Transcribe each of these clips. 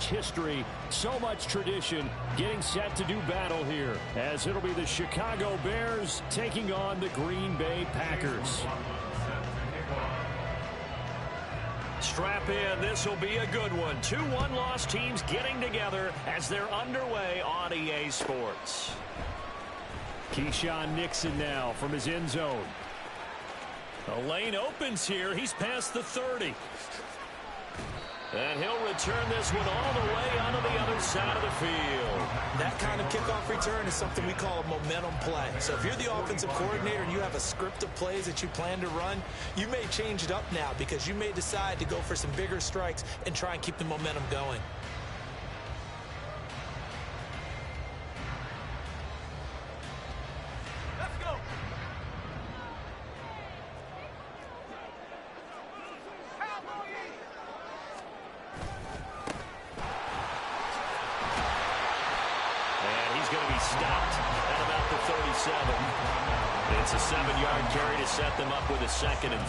history, so much tradition, getting set to do battle here, as it'll be the Chicago Bears taking on the Green Bay Packers. Strap in. This will be a good one. Two one-loss teams getting together as they're underway on EA Sports. Keyshawn Nixon now from his end zone. The lane opens here. He's past the 30. And he'll return this one all the way onto the other side of the field. That kind of kickoff return is something we call a momentum play. So if you're the offensive coordinator and you have a script of plays that you plan to run, you may change it up now because you may decide to go for some bigger strikes and try and keep the momentum going. It's a 7-yard carry to set them up with a 2nd and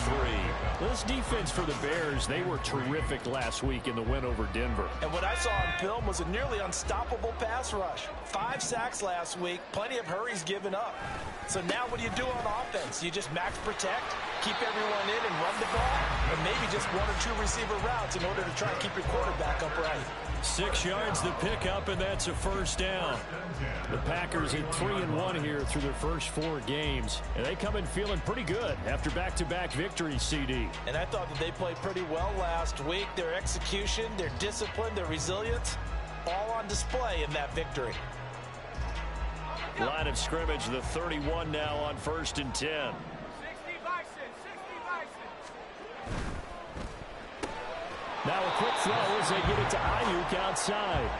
3. This defense for the Bears, they were terrific last week in the win over Denver. And what I saw on film was a nearly unstoppable pass rush. 5 sacks last week, plenty of hurries given up. So now what do you do on offense? You just max protect, keep everyone in and run the ball, or maybe just 1 or 2 receiver routes in order to try and keep your quarterback upright. 6 yards the pickup, and that's a first down. The Packers at 3-1 here through their first 4 games, and they come in feeling pretty good after back-to-back victories, CD. And I thought that they played pretty well last week. Their execution, their discipline, their resilience, all on display in that victory. Line of scrimmage, the 31 now on 1st and 10. 60 Bison, 60 Bison. Now a quick throw as they get it to Ayuk outside.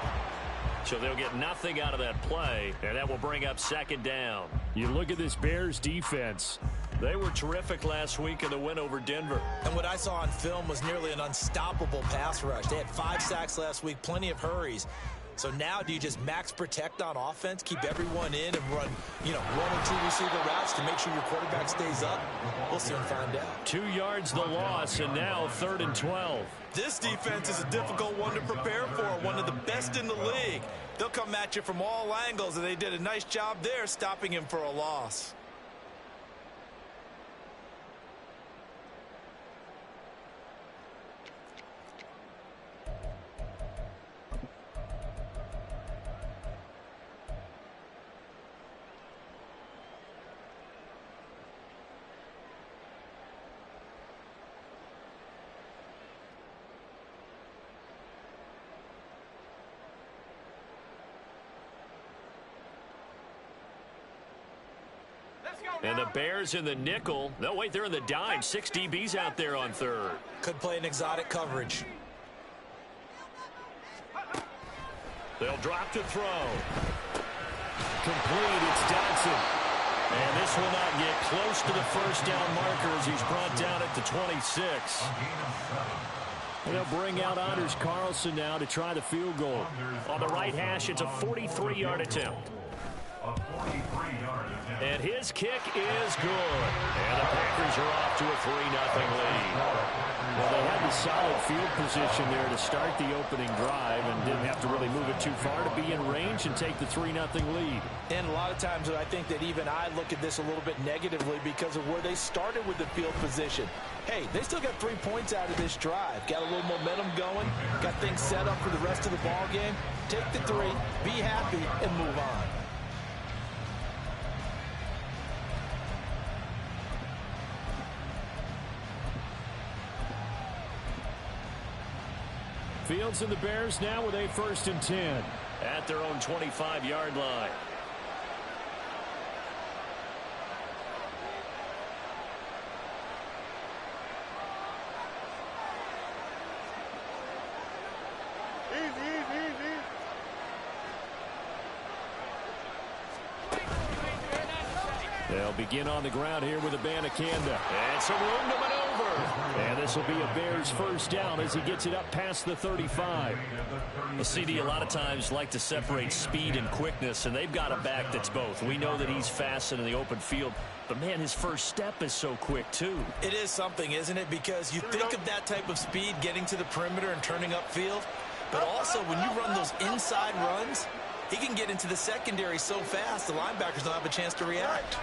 So they'll get nothing out of that play, and that will bring up 2nd down. You look at this Bears defense. They were terrific last week in the win over Denver. And what I saw on film was nearly an unstoppable pass rush. They had 5 sacks last week, plenty of hurries. So now do you just max protect on offense, keep everyone in and run, 1 or 2 receiver routes to make sure your quarterback stays up? We'll soon find out. 2 yards the loss, and now 3rd and 12. This defense is a difficult one to prepare for, one of the best in the league. They'll come at you from all angles, and they did a nice job there stopping him for a loss. And the Bears in the nickel. No, wait, they're in the dime. 6 DBs out there on 3rd. Could play an exotic coverage. They'll drop to throw. Complete, it's Dodson. And this will not get close to the first down marker as he's brought down at the 26. And they'll bring out Anders Carlson now to try the field goal. On the right hash, it's a 43-yard attempt. And his kick is good. And the Packers are off to a 3-0 lead. Well, they had the solid field position there to start the opening drive and didn't have to really move it too far to be in range and take the 3-0 lead. And a lot of times I think that even I look at this a little bit negatively because of where they started with the field position. Hey, they still got 3 points out of this drive. Got a little momentum going. Got things set up for the rest of the ball game. Take the 3, be happy, and move on. Fields and the Bears now with a 1st and 10 at their own 25-yard line. They'll begin on the ground here with Abanikanda. And some room to maneuver. And this will be a Bears first down as he gets it up past the 35. The CD a lot of times like to separate speed and quickness, and they've got a back that's both. We know that he's fast in the open field, but, man, his first step is so quick, too. It is something, isn't it? Because you think of that type of speed getting to the perimeter and turning upfield. But also, when you run those inside runs, he can get into the secondary so fast, the linebackers don't have a chance to react.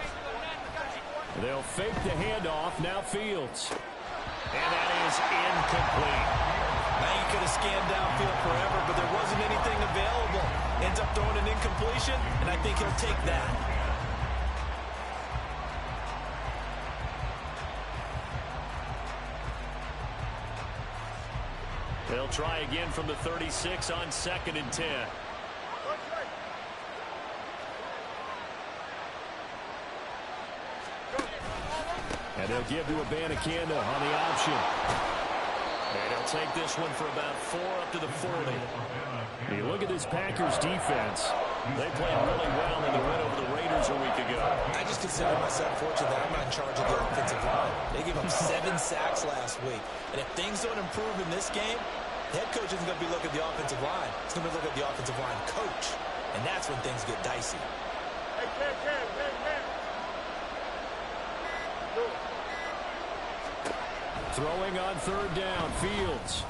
They'll fake the handoff. Now Fields. And that is incomplete. Now you could have scanned downfield forever, but there wasn't anything available. Ends up throwing an incompletion, and I think he'll take that. They'll try again from the 36 on 2nd and 10. And they'll give to Abanikanda on the option. And he'll take this one for about 4 up to the 40. You look at this Packers defense. They played really well in the win over the Raiders a week ago. I just consider myself fortunate that I'm not in charge of the offensive line. They gave up 7 sacks last week. And if things don't improve in this game, the head coach isn't going to be looking at the offensive line. He's going to be looking at the offensive line coach. And that's when things get dicey. Throwing on 3rd down, Fields.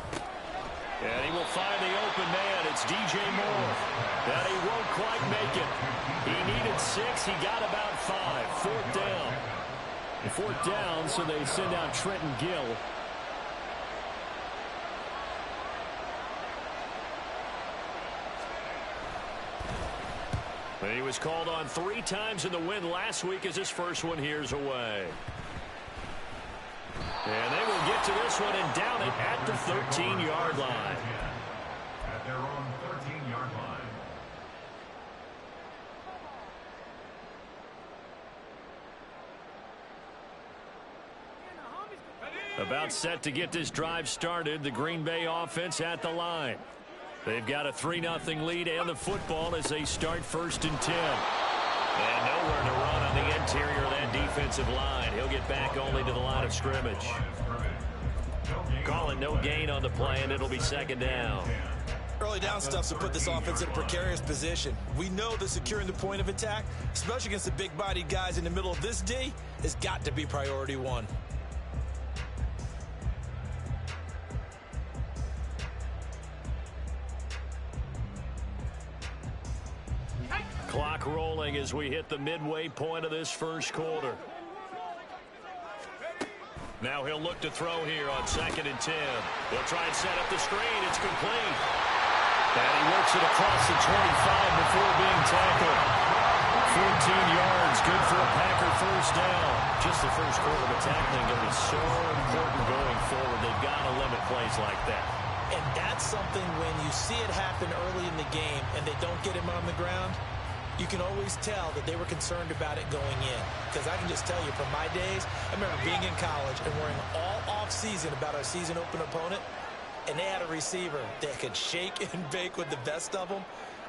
And he will find the open man. It's DJ Moore. And he won't quite make it. He needed 6. He got about 5. 4th down. And 4th down, so they send out Trenton Gill. And he was called on 3 times in the win last week as his first one here's away. And they will get to this one and down it at the 13-yard line. At their own 13-yard line. About set to get this drive started, the Green Bay offense at the line. They've got a 3-0 lead and the football as they start 1st and 10. And nowhere to run on the interior of that defensive line. He'll get back only to the line of scrimmage. Calling no gain on the play, and it'll be 2nd down. Early down stuff to put this offense in a precarious position. We know that securing the point of attack, especially against the big-bodied guys in the middle of this D, has got to be priority 1. Clock rolling as we hit the midway point of this first quarter. Now he'll look to throw here on 2nd and 10. He'll try and set up the screen. It's complete. And he works it across the 25 before being tackled. 14 yards, good for a Packer 1st down. Just the first quarter of tackling going to be so important going forward. They've got to limit plays like that. And that's something when you see it happen early in the game and they don't get him on the ground, you can always tell that they were concerned about it going in. Because I can just tell you from my days, I remember being in college and worrying all off-season about our season open opponent, and they had a receiver that could shake and bake with the best of them.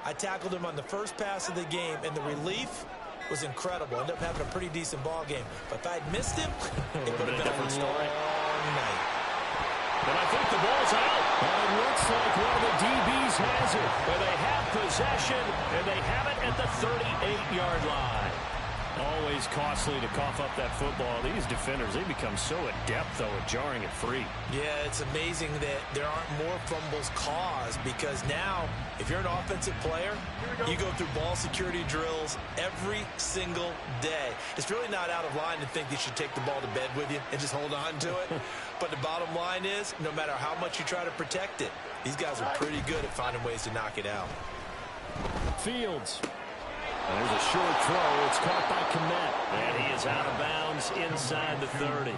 I tackled him on the first pass of the game, and the relief was incredible. Ended up having a pretty decent ball game. But if I had missed him, it would have been a different story. Night. But I think the ball's out. And it looks like one of the DBs has it. And they have possession, and they have it at the 38-yard line. Always costly to cough up that football. These defenders, they become so adept, though, at jarring it free. Yeah, it's amazing that there aren't more fumbles caused because now, if you're an offensive player, you go through ball security drills every single day. It's really not out of line to think you should take the ball to bed with you and just hold on to it. But the bottom line is, no matter how much you try to protect it, these guys are pretty good at finding ways to knock it out. Fields. There's a short throw. It's caught by Kmet. And he is out of bounds inside the 30.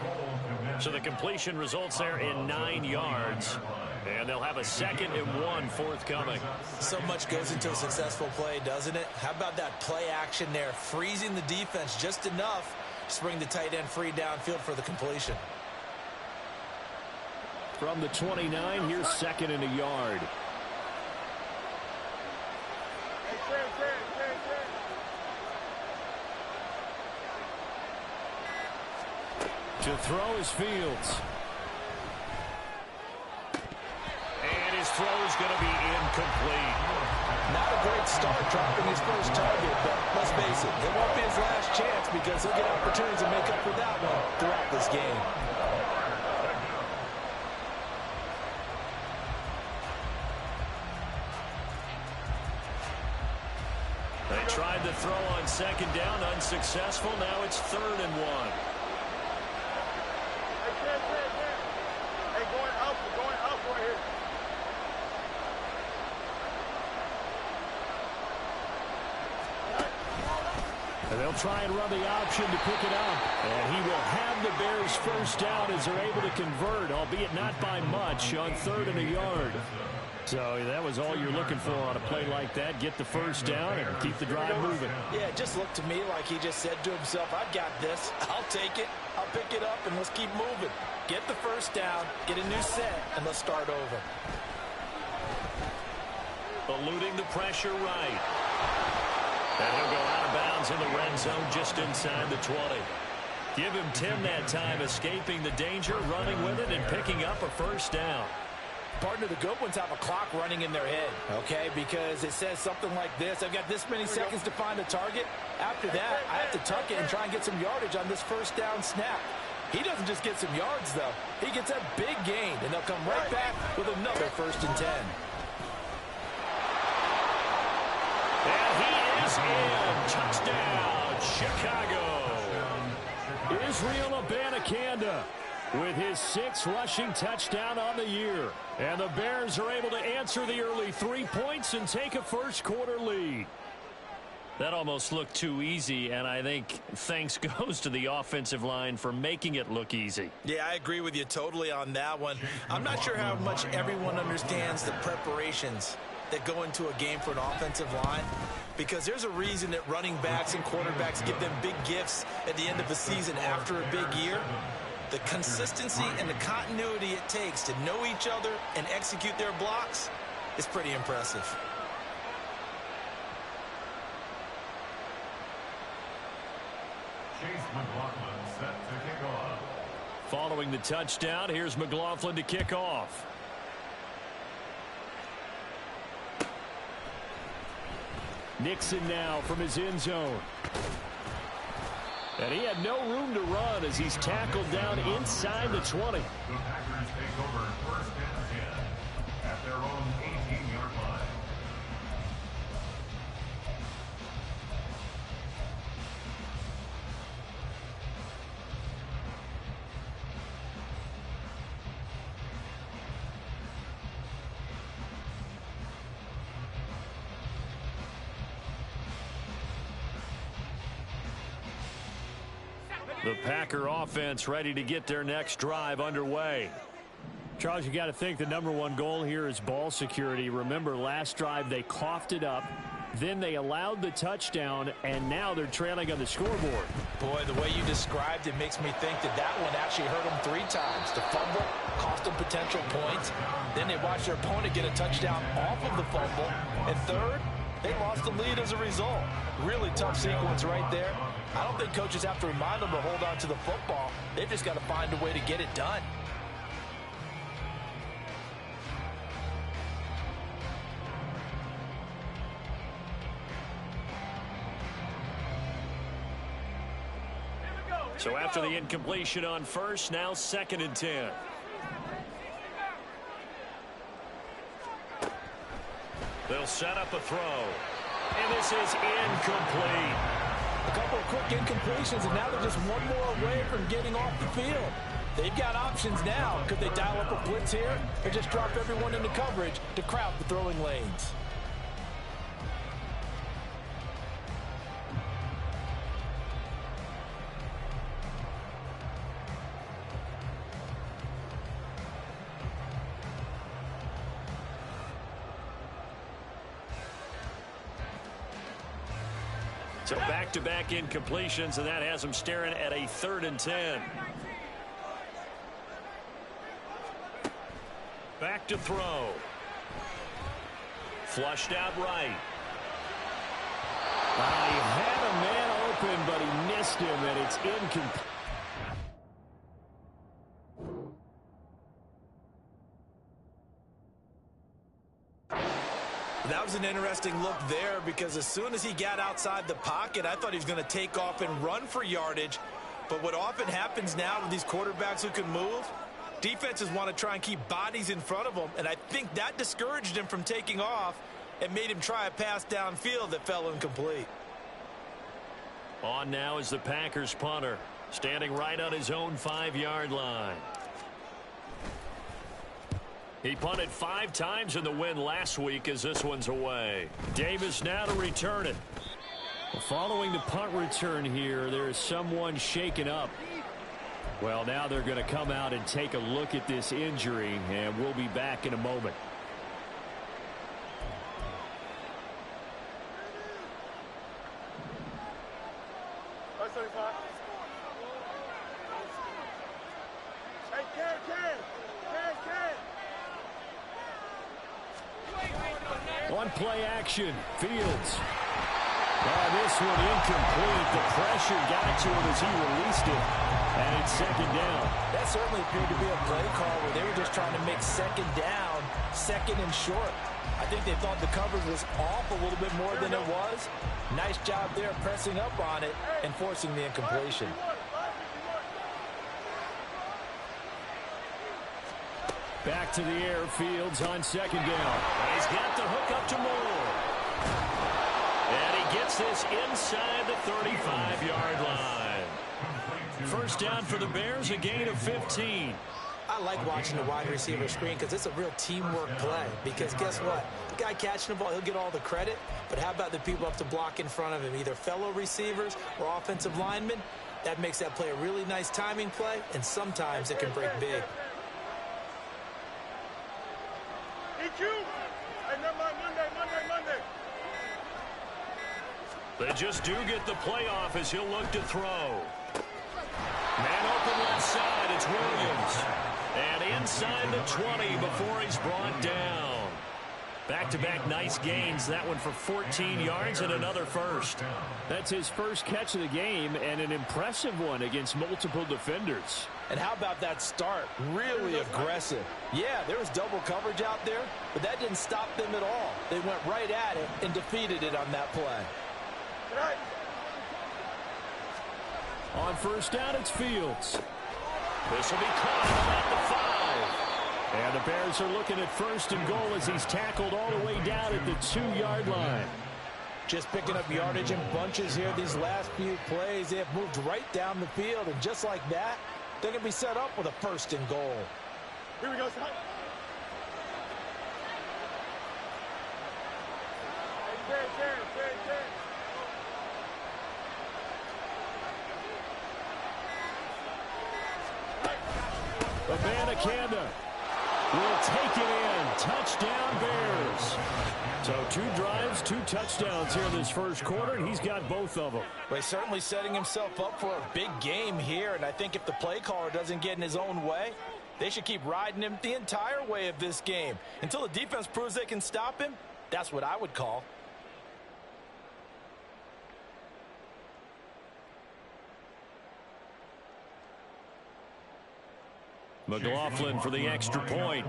So the completion results there in 9 yards. And they'll have a 2nd and 1 forthcoming. So much goes into a successful play, doesn't it? How about that play action there? Freezing the defense just enough to bring the tight end free downfield for the completion. From the 29, here's 2nd and a yard. To throw is Fields. And his throw is going to be incomplete. Not a great start dropping his first target, but let's face it, it won't be his last chance because he'll get opportunities to make up for that one throughout this game. They tried to throw on second down, unsuccessful. Now it's 3rd and 1. Hey, going up right here. And they'll try and run the option to pick it up. And he will have the Bears first down as they're able to convert, albeit not by much, on 3rd and a yard. So that was all you're looking for on a play like that. Get the first down and keep the drive moving. Yeah, it just looked to me like he just said to himself, I've got this. I'll take it. I'll pick it up, and let's keep moving. Get the first down, get a new set, and let's start over. Eluding the pressure right. And he'll go out of bounds in the red zone just inside the 20. Give him 10 that time, escaping the danger, running with it, and picking up a first down. Partner, the good ones have a clock running in their head, okay? Because it says something like this. I've got this many seconds to find a target. After that, I have to tuck it and try and get some yardage on this first down snap. He doesn't just get some yards, though. He gets a big gain, and they'll come right back with another 1st and 10. And he is in. Touchdown, Chicago. Israel Abanikanda with his 6th rushing touchdown on the year. And the Bears are able to answer the early 3 points and take a first-quarter lead. That almost looked too easy, and I think thanks goes to the offensive line for making it look easy. Yeah, I agree with you totally on that one. I'm not sure how much everyone understands the preparations that go into a game for an offensive line, because there's a reason that running backs and quarterbacks give them big gifts at the end of the season after a big year. The consistency and the continuity it takes to know each other and execute their blocks is pretty impressive. Chase McLaughlin set to kick off. Following the touchdown, here's McLaughlin to kick off. Nixon now from his end zone. And he had no room to run as he's tackled down inside the 20. The Packers take over 1st and 10 at their own 18-yard line. The Packer offense ready to get their next drive underway. Charles, you got to think the #1 goal here is ball security. Remember, last drive they coughed it up, then they allowed the touchdown, and now they're trailing on the scoreboard. Boy, the way you described it makes me think that that one actually hurt them 3 times. The fumble cost them potential points. Then they watched their opponent get a touchdown off of the fumble. And third, they lost the lead as a result. Really tough sequence right there. I don't think coaches have to remind them to hold on to the football. They've just got to find a way to get it done. So after the incompletion on first, now 2nd and 10. They'll set up a throw. And this is incomplete. A couple of quick incompletions, and now they're just one more away from getting off the field. They've got options now. Could they dial up a blitz here or just drop everyone into coverage to crowd the throwing lanes? So back-to-back incompletions, and that has them staring at a 3rd and 10. Back to throw. Flushed out right. He had a man open, but he missed him, and it's incomplete. That was an interesting look there, because as soon as he got outside the pocket, I thought he was going to take off and run for yardage. But what often happens now with these quarterbacks who can move, defenses want to try and keep bodies in front of them, and I think that discouraged him from taking off. and made him try a pass downfield that fell incomplete. On now is the Packers punter, standing right on his own 5-yard line. He punted 5 times in the win last week as this one's away. Davis now to return it. Well, following the punt return here, there is someone shaken up. Well, now they're going to come out and take a look at this injury, and we'll be back in a moment. On play action, Fields. This one incomplete. The pressure got to him as he released it, and it's second down. That certainly appeared to be a play call where they were just trying to make second down, second and short. I think they thought the coverage was off a little bit more than it was. Nice job there pressing up on it and forcing the incompletion. Back to the air, Fields on second down. He's got the hook up to Moore. And he gets this inside the 35-yard line. First down for the Bears, a gain of 15. I like watching the wide receiver screen because it's a real teamwork play. Because guess what? The guy catching the ball, he'll get all the credit. But how about the people up to block in front of him, either fellow receivers or offensive linemen? That makes that play a really nice timing play, and sometimes it can break big. They just do get the playoff as he'll look to throw. Man open left side, it's Williams. And inside the 20 before he's brought down. Back-to-back nice gains, that one for 14 yards and another first. That's his first catch of the game and an impressive one against multiple defenders. And how about that start? Really aggressive. Yeah, there was double coverage out there, but that didn't stop them at all. They went right at it and defeated it on that play. On first down, it's Fields. This will be caught at the 5. And the Bears are looking at first and goal as he's tackled all the way down at the 2-yard line. Just picking up yardage in bunches here these last few plays. They have moved right down the field, and just like that, they're going to be set up with a first and goal. Here we go, son. Abanikanda will take it in. Touchdown, Bears. So 2 drives, 2 touchdowns here in this first quarter, and he's got both of them. Well, he's certainly setting himself up for a big game here, and I think if the play caller doesn't get in his own way, they should keep riding him the entire way of this game. Until the defense proves they can stop him, that's what I would call. McLaughlin for the extra point.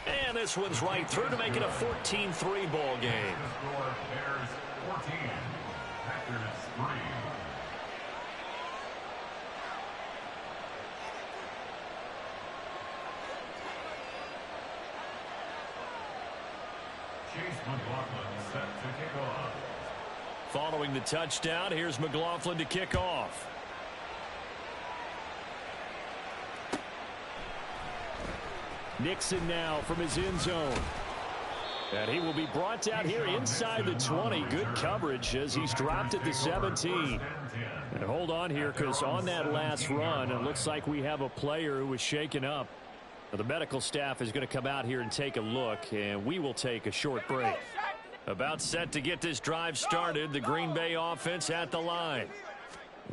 And this one's right through to make it a 14-3 ball game. Bears 14, Packers 3. Chase McLaughlin set to kick off. Following the touchdown, here's McLaughlin to kick off. Nixon now from his end zone. And he will be brought down here inside the 20. Good coverage as he's dropped at the 17. And hold on here, because on that last run, it looks like we have a player who was shaken up. Now, the medical staff is going to come out here and take a look, and we will take a short break. About set to get this drive started, the Green Bay offense at the line.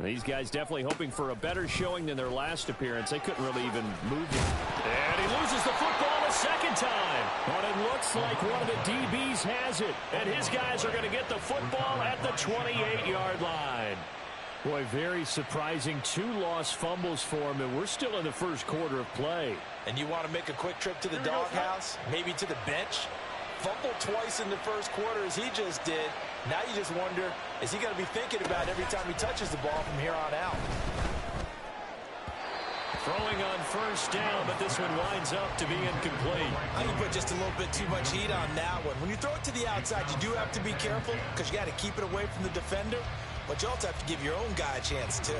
These guys definitely hoping for a better showing than their last appearance. They couldn't really even move it. And he loses the football a second time. But it looks like one of the DBs has it. And his guys are going to get the football at the 28-yard line. Boy, very surprising. 2 lost fumbles for him, and we're still in the first quarter of play. And you want to make a quick trip to the doghouse, maybe to the bench? Fumbled twice in the first quarter as he just did. Now you just wonder, is he going to be thinking about it every time he touches the ball from here on out? Throwing on first down, but this one winds up to be incomplete. I think you put just a little bit too much heat on that one. When you throw it to the outside, you do have to be careful because you got to keep it away from the defender, but you also have to give your own guy a chance too.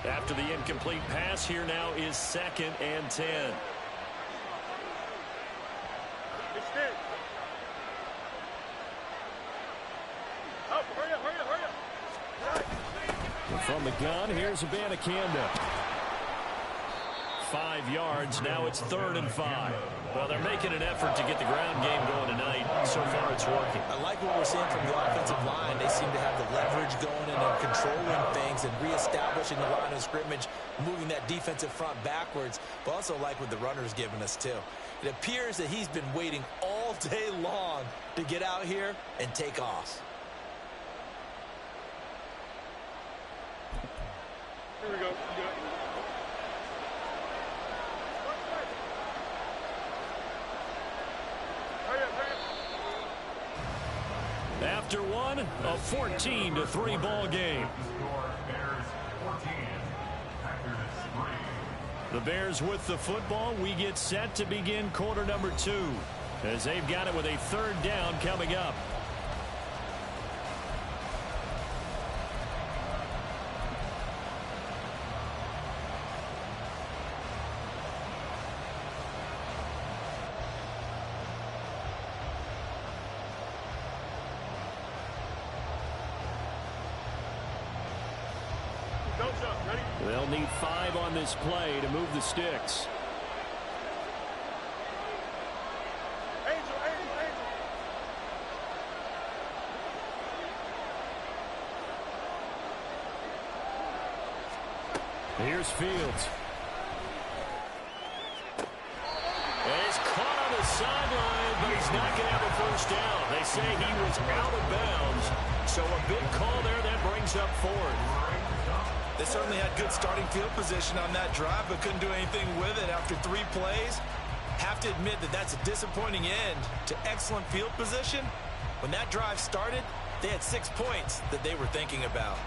After the incomplete pass, here now is 2nd and 10. It's good. Oh, hurry up, hurry up, hurry up. And from the gun, here's Abanikanda. 5 yards. Now it's 3rd and 5. Well, they're making an effort to get the ground game going tonight. So far, it's working. I like what we're seeing from the offensive line. They seem to have the leverage going and they're controlling things and reestablishing the line of scrimmage, moving that defensive front backwards, but also like what the runner's giving us, too. It appears that he's been waiting all day long to get out here and take off. Here we go. Good. Hurry up, hurry up. After one, a 14-3 ball game. Score Bears 14, Packers 3. The Bears with the football. We get set to begin quarter number 2 as they've got it with a 3rd down coming up. Don't jump. Ready? They'll need 5 on this play to move the sticks. Angel, Angel, Angel. Here's Fields. And he's caught on the sideline, but he's not going to have a first down. They say he was out of bounds. So a big call there that brings up 4th. They certainly had good starting field position on that drive, but couldn't do anything with it after 3 plays. Have to admit that that's a disappointing end to excellent field position. When that drive started, they had 6 points that they were thinking about.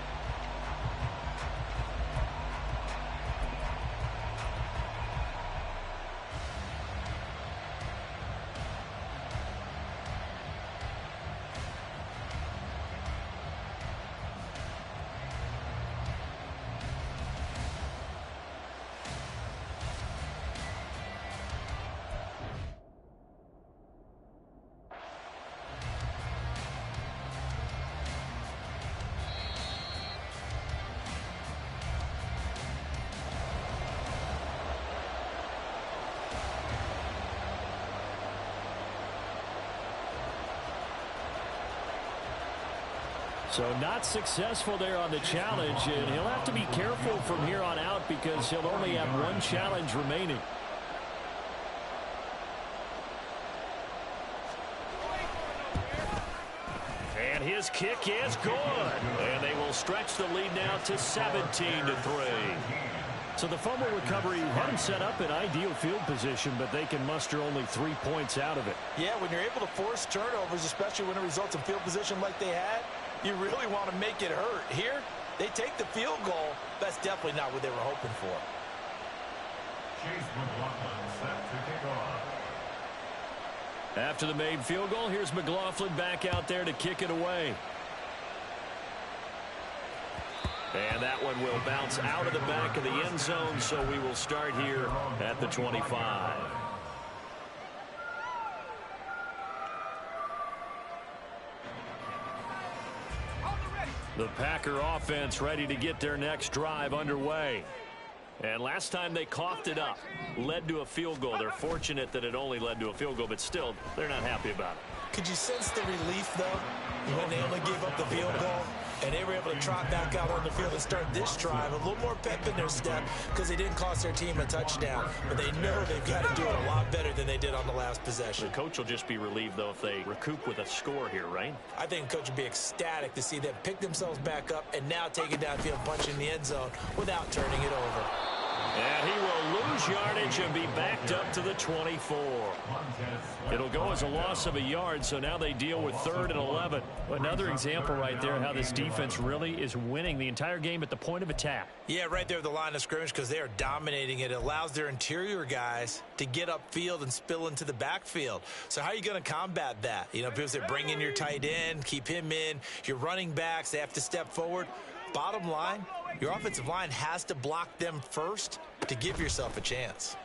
So not successful there on the challenge, and he'll have to be careful from here on out because he'll only have 1 challenge remaining. And his kick is good. And they will stretch the lead now to 17-3. So the fumble recovery had him set up in ideal field position, but they can muster only 3 points out of it. Yeah, when you're able to force turnovers, especially when it results in field position like they had, you really want to make it hurt. Here, they take the field goal. That's definitely not what they were hoping for. Chase McLaughlin set to kick off. After the made field goal, here's McLaughlin back out there to kick it away. And that one will bounce out of the back of the end zone, so we will start here at the 25. The Packer offense ready to get their next drive underway. And last time they coughed it up, led to a field goal. They're fortunate that it only led to a field goal, but still, they're not happy about it. Could you sense the relief, though, when they only gave up the field goal? And they were able to trot back out on the field and start this drive. A little more pep in their step because they didn't cost their team a touchdown. But they know they've got to do it a lot better than they did on the last possession. The coach will just be relieved, though, if they recoup with a score here, right? I think the coach would be ecstatic to see them pick themselves back up and now take it downfield, punch in the end zone without turning it over. And he will lose yardage and be backed up to the 24. It'll go as a loss of a yard, so now they deal with 3rd and 11. Another example right there how this defense really is winning the entire game at the point of attack. Yeah, right there at the line of scrimmage because they are dominating it. It allows their interior guys to get upfield and spill into the backfield. So how are you going to combat that? You know, because they bring in your tight end, keep him in. Your running backs, they have to step forward. Bottom line, your offensive line has to block them first to give yourself a chance.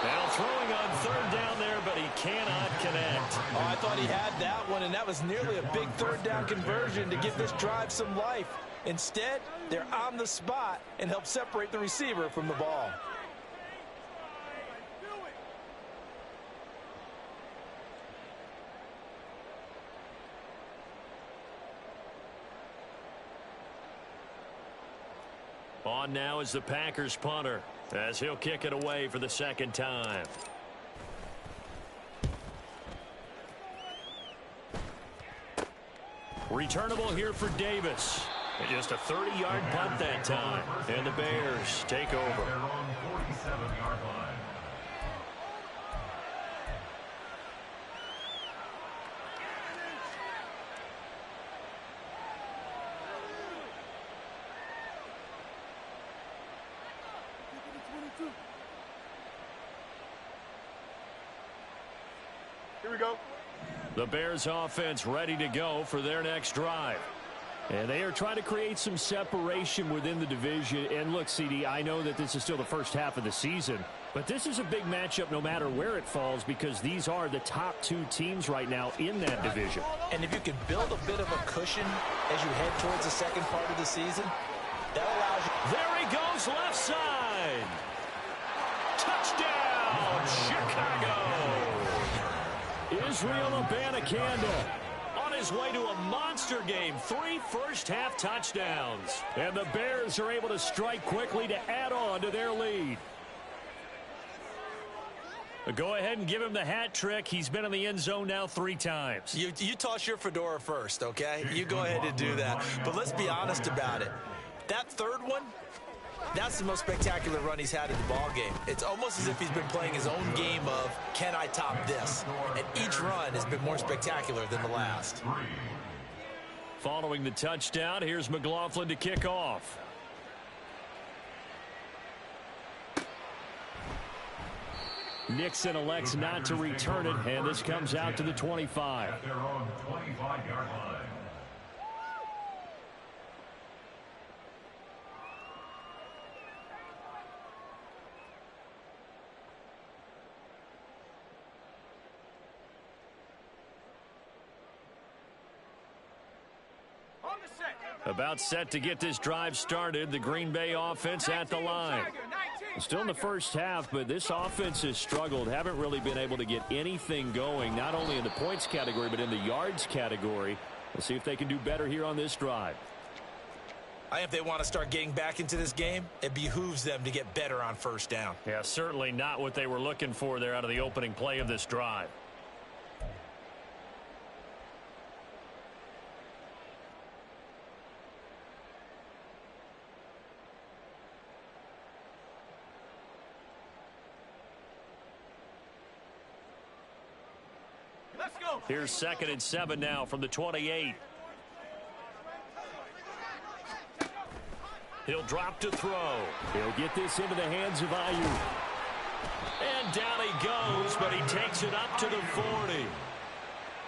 Now throwing on 3rd down there, but he cannot connect. Oh, I thought he had that one, and that was nearly a big 3rd down conversion to give this drive some life. Instead, they're on the spot and help separate the receiver from the ball. On now is the Packers punter as he'll kick it away for the 2nd time. Returnable here for Davis. And just a 30-yard punt that time. And the Bears take over. Their own 47-yard line. Here we go. The Bears offense ready to go for their next drive. And they are trying to create some separation within the division. And look, CD, I know that this is still the first half of the season, but this is a big matchup no matter where it falls because these are the top 2 teams right now in that division. And if you can build a bit of a cushion as you head towards the second part of the season, that allows you. There he goes, left side. Touchdown, Chicago. Israel Abanikanda on his way to a monster game. 3 first-half touchdowns. And the Bears are able to strike quickly to add on to their lead. Go ahead and give him the hat trick. He's been in the end zone now 3 times. You toss your fedora first, okay? You go ahead and do that. But let's be honest about it. That 3rd one, that's the most spectacular run he's had in the ball game. It's almost as if he's been playing his own game of, can I top this? And each run has been more spectacular than the last. Following the touchdown, here's McLaughlin to kick off. Nixon elects not to return it, and this comes out to the 25. At their own 25-yard line. About set to get this drive started. The Green Bay offense at the line. Still in the first half, but this offense has struggled. Haven't really been able to get anything going, not only in the points category, but in the yards category. We'll see if they can do better here on this drive. I think if they want to start getting back into this game, it behooves them to get better on 1st down. Yeah, certainly not what they were looking for there out of the opening play of this drive. Here's 2nd and 7 now from the 28. He'll drop to throw. He'll get this into the hands of Aiyuk. And down he goes, but he takes it up to the 40.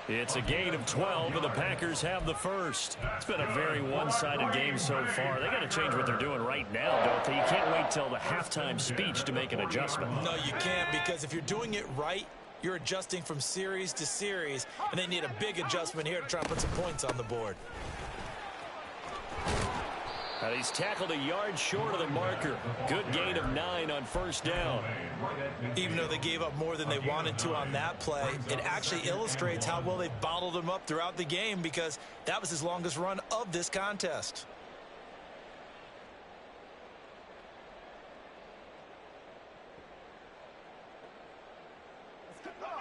It's a gain of 12, and the Packers have the first. It's been a very one-sided game so far. They got to change what they're doing right now, don't they? You can't wait till the halftime speech to make an adjustment. No, you can't, because if you're doing it right, you're adjusting from series to series, and they need a big adjustment here to try and put some points on the board. And he's tackled a yard short of the marker. Good gain of 9 on 1st down. Even though they gave up more than they wanted to on that play, it actually illustrates how well they bottled them up throughout the game because that was his longest run of this contest.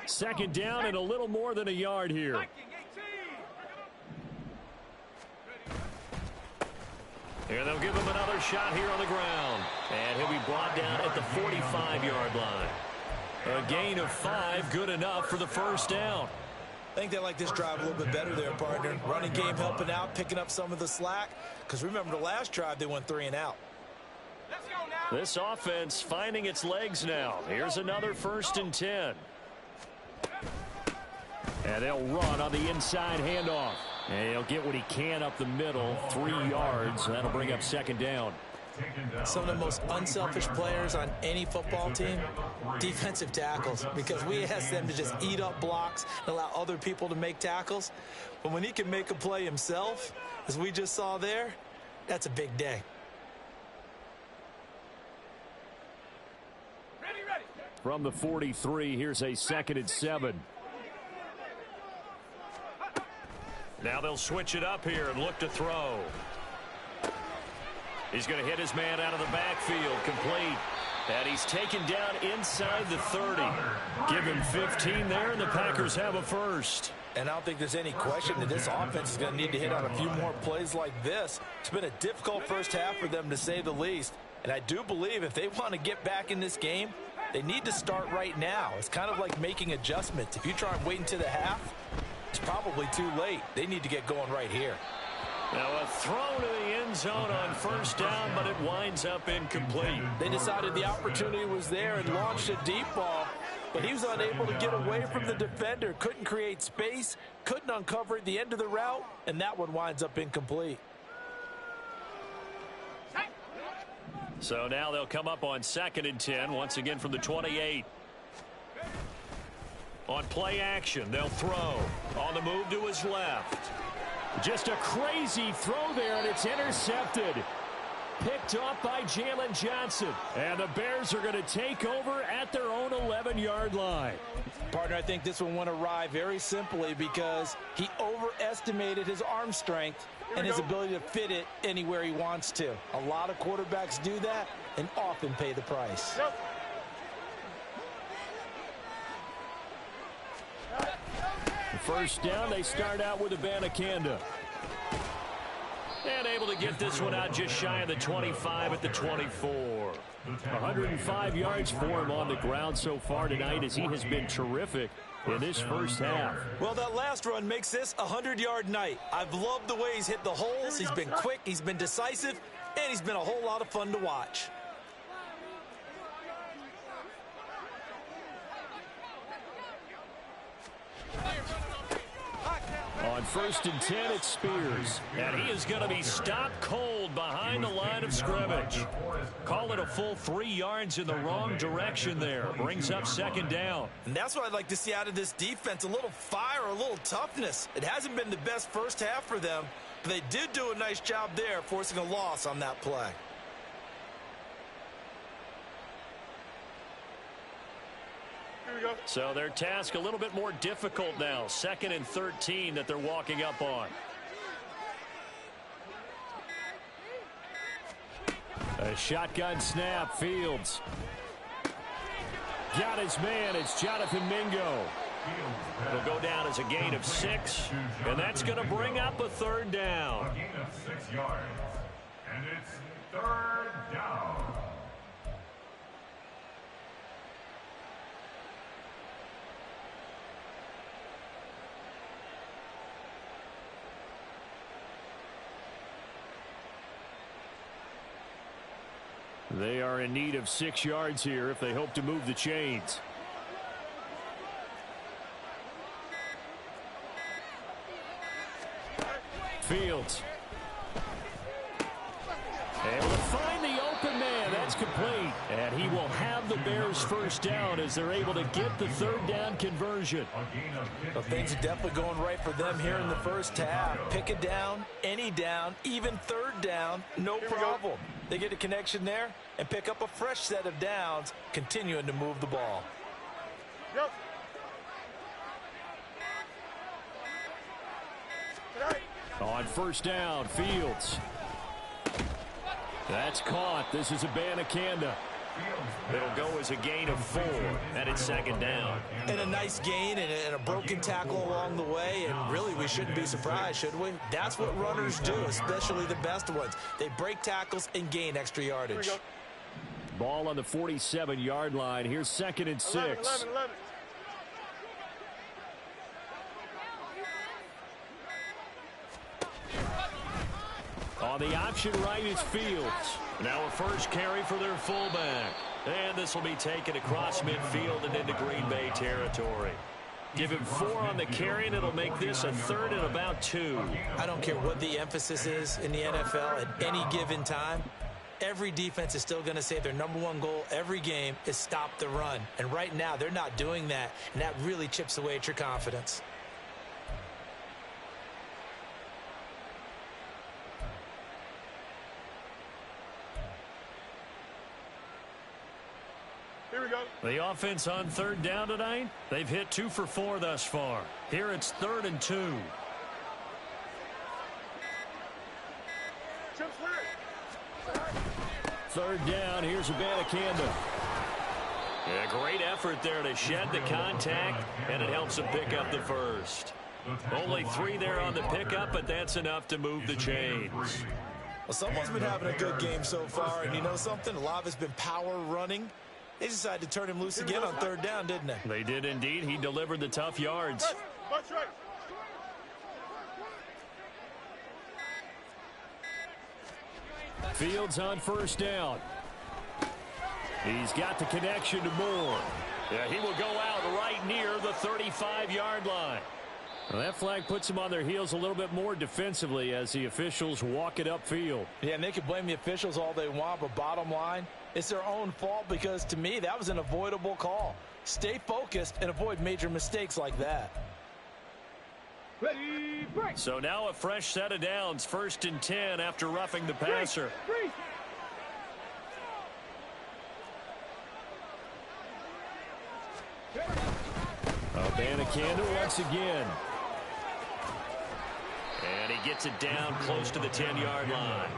Second down and a little more than a yard here. And they'll give him another shot here on the ground. And he'll be brought down at the 45-yard line. A gain of 5, good enough for the first down. I think they like this drive a little bit better there, partner. Running game helping out, picking up some of the slack. Because remember the last drive, they went 3 and out. Let's go now. This offense finding its legs now. Here's another 1st and 10. And they'll run on the inside handoff. And he'll get what he can up the middle, 3 yards. That'll bring up 2nd down. Some of the most unselfish players on any football team, defensive tackles, because we ask them to just eat up blocks and allow other people to make tackles. But when he can make a play himself, as we just saw there, that's a big day. Ready, ready. From the 43, here's a 2nd and 7. Now they'll switch it up here and look to throw. He's going to hit his man out of the backfield, complete. And he's taken down inside the 30. Give him 15 there, and the Packers have a first. And I don't think there's any question that this offense is going to need to hit on a few more plays like this. It's been a difficult first half for them, to say the least. And I do believe if they want to get back in this game, they need to start right now. It's kind of like making adjustments. If you try and wait until the half, it's probably too late. They need to get going right here. Now a throw to the end zone on 1st down, but it winds up incomplete. They decided the opportunity was there and launched a deep ball, but he was unable to get away from the defender. Couldn't create space, couldn't uncover at the end of the route, and that one winds up incomplete. So now they'll come up on 2nd and 10, once again from the 28. On play action, they'll throw. On the move to his left. Just a crazy throw there, and it's intercepted. Picked off by Jalen Johnson. And the Bears are going to take over at their own 11-yard line. Partner, I think this one went awry very simply because he overestimated his arm strength and his ability to fit it anywhere he wants to. A lot of quarterbacks do that and often pay the price. First down, they start out with Abanikanda. And able to get this one out just shy of the 25 at the 24. 105 yards for him on the ground so far tonight, as he has been terrific in this first half. Well, that last run makes this a 100-yard night. I've loved the way he's hit the holes. He's been quick, he's been decisive, and he's been a whole lot of fun to watch. On 1st and 10, it's Spears. And he is going to be stopped cold behind the line of scrimmage. Call it a full 3 yards in the wrong direction there. Brings up 2nd down. And that's what I'd like to see out of this defense, a little fire, a little toughness. It hasn't been the best first half for them, but they did do a nice job there, forcing a loss on that play. So their task a little bit more difficult now. 2nd and 13 that they're walking up on. A shotgun snap, Fields. Got his man, it's Jonathan Mingo. It'll go down as a gain of 6, and that's going to bring up a 3rd down. A gain of 6 yards, and it's 3rd down. They are in need of 6 yards here if they hope to move the chains. Fields. Able to find the open man. That's complete. And he will have the Bears' first down as they're able to get the 3rd down conversion. Well, things are definitely going right for them here in the first half. Pick it down, any down, even 3rd down, no problem. They get a connection there and pick up a fresh set of downs, continuing to move the ball. Yep. On 1st down, Fields. That's caught. This is Abanikanda. It'll go as a gain of 4, and it's second down. And a nice gain and a broken tackle along the way, and really we shouldn't be surprised, should we? That's what runners do, especially the best ones. They break tackles and gain extra yardage. Ball on the 47-yard line. Here's 2nd and 6. 11. On the option right is Fields. Now a first carry for their fullback. And this will be taken across midfield and into Green Bay territory. Give him 4 on the carry, and it'll make this a 3rd and about 2. I don't care what the emphasis is in the NFL at any given time. Every defense is still going to say their #1 goal every game is stop the run. And right now, they're not doing that, and that really chips away at your confidence. Here we go. The offense on 3rd down tonight, they've hit 2 for 4 thus far. Here it's 3rd and 2. Chip clear. 3rd down, here's Abanikanda. Yeah, great effort there to shed the contact, and it helps them pick up the first. Only 3 there on the pickup, but that's enough to move the chains. Well, someone's been having a good game so far, and you know something? A lot of it's been power running. They decided to turn him loose again on 3rd down, didn't they? They did indeed. He delivered the tough yards. Watch right. Fields on 1st down. He's got the connection to Moore. Yeah, he will go out right near the 35-yard line. Well, that flag puts them on their heels a little bit more defensively as the officials walk it upfield. Yeah, and they can blame the officials all they want, but bottom line, it's their own fault because, to me, that was an avoidable call. Stay focused and avoid major mistakes like that. Ready, break. So now a fresh set of downs, 1st and 10 after roughing the passer. Three. Abanikanda once again. And he gets it down close to the 10-yard line.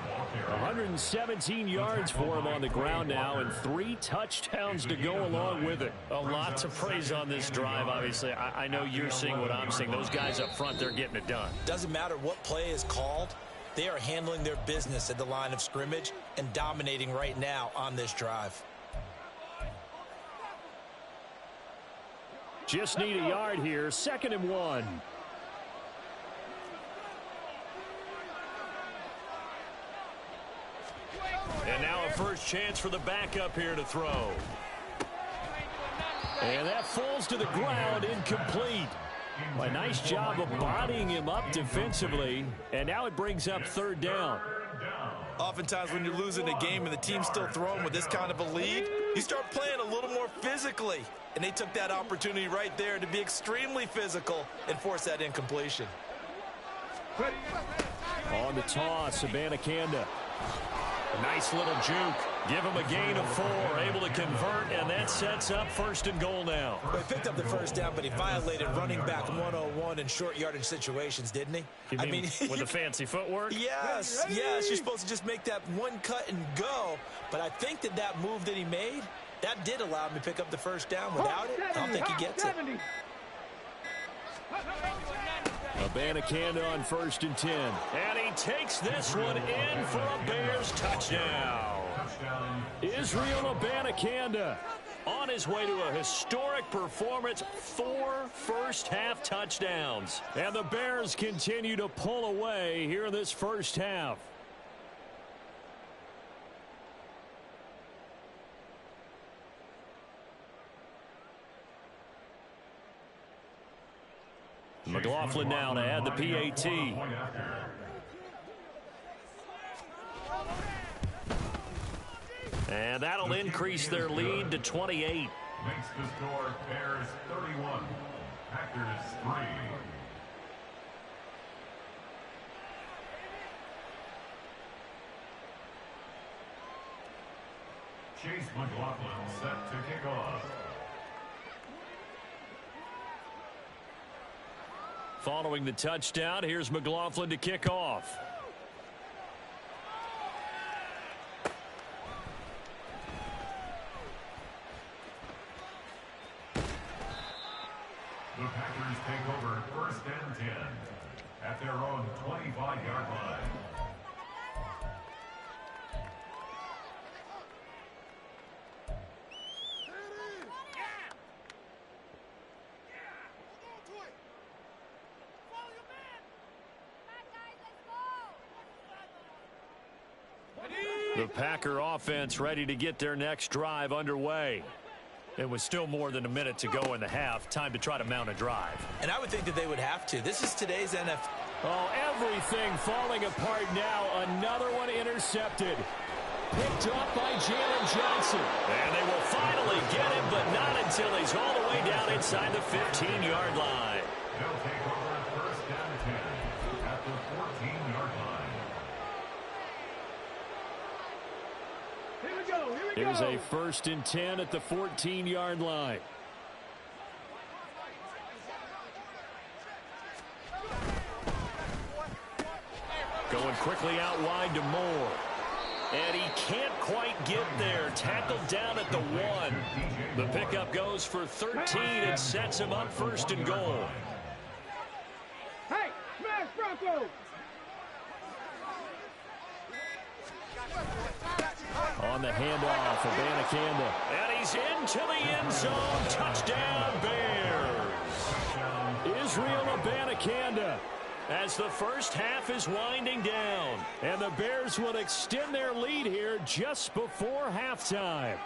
117 yards for him on the ground now, and 3 touchdowns to go along with it. A lot to praise on this drive, obviously. I know you're seeing what I'm seeing. Those guys up front, they're getting it done. Doesn't matter what play is called. They are handling their business at the line of scrimmage and dominating right now on this drive. Just need a yard here. 2nd and 1. And now a first chance for the backup here to throw. And that falls to the ground, incomplete. A nice job of bodying him up defensively. And now it brings up 3rd down. Oftentimes when you're losing a game and the team's still throwing with this kind of a lead, you start playing a little more physically. And they took that opportunity right there to be extremely physical and force that incompletion. On the toss, Abanikanda. Nice little juke. Give him a gain of 4, able to convert, and that sets up 1st and goal now. Well, he picked up the first down, but he violated running back 101 in short yardage situations, didn't he? I mean with the fancy footwork? Yes, yes. You're supposed to just make that one cut and go. But I think that move that he made, that did allow him to pick up the first down. Without it, I don't think he gets it. Abanikanda on 1st and 10. And he takes this one in for a Bears touchdown. Israel Abanikanda on his way to a historic performance, 4 first-half touchdowns. And the Bears continue to pull away here in this first half. McLaughlin now to add the PAT. And that'll increase their lead to 28. Makes the score Bears 31, Packers 3. Chase McLaughlin set to kick off. Following the touchdown, here's McLaughlin to kick off. The Packers take over 1st and 10 at their own 25-yard line. The Packer offense ready to get their next drive underway. It was still more than a minute to go in the half. Time to try to mount a drive. And I would think that they would have to. This is today's NFL. Oh, everything falling apart now. Another one intercepted. Picked up by Jalen Johnson. And they will finally get him, but not until he's all the way down inside the 15-yard line. They'll take over 1st and 10 at the 14-yard line. Here we go. Here we Here's go. a 1st and 10 at the 14-yard line. Going quickly out wide to Moore. And he can't quite get there. Tackled down at the 1. The pickup goes for 13 and sets him up 1st and goal. Hey, smash Bronco. On the handoff of Abanikanda. And he's into the end zone. Touchdown, Bears. Israel Abanikanda. As the first half is winding down. And the Bears will extend their lead here just before halftime.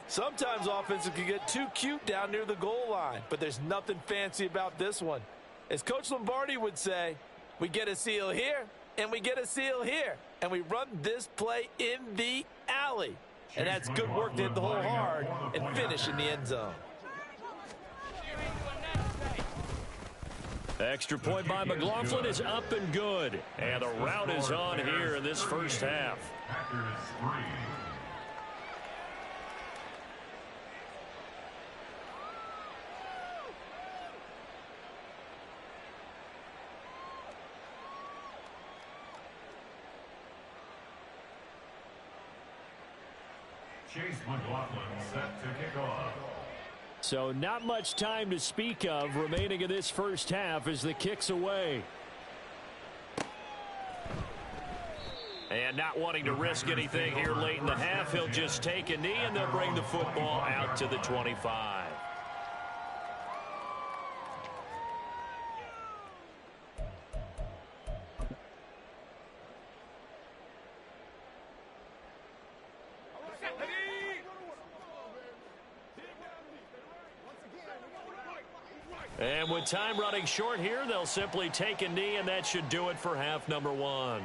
Sometimes offenses can get too cute down near the goal line, but there's nothing fancy about this one. As Coach Lombardi would say, we get a seal here, and we get a seal here, and we run this play in the alley. And that's good work to hit the hole hard and finish in the end zone. Extra point by McLaughlin is up and good. And the route is on here in this first half. Packers 3. Chase McLaughlin set to kick off. So not much time to speak of remaining in this first half as the kick's away. And not wanting to risk anything here late in the half, he'll just take a knee and they'll bring the football out to the 25. And with time running short here, they'll simply take a knee, and that should do it for half number 1.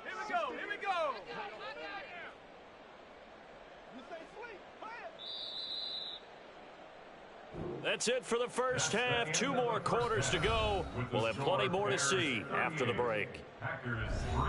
Here we go. Here we go. That's it for the first half. 2 more quarters to go. We'll have plenty more to see after the break. Packers 3.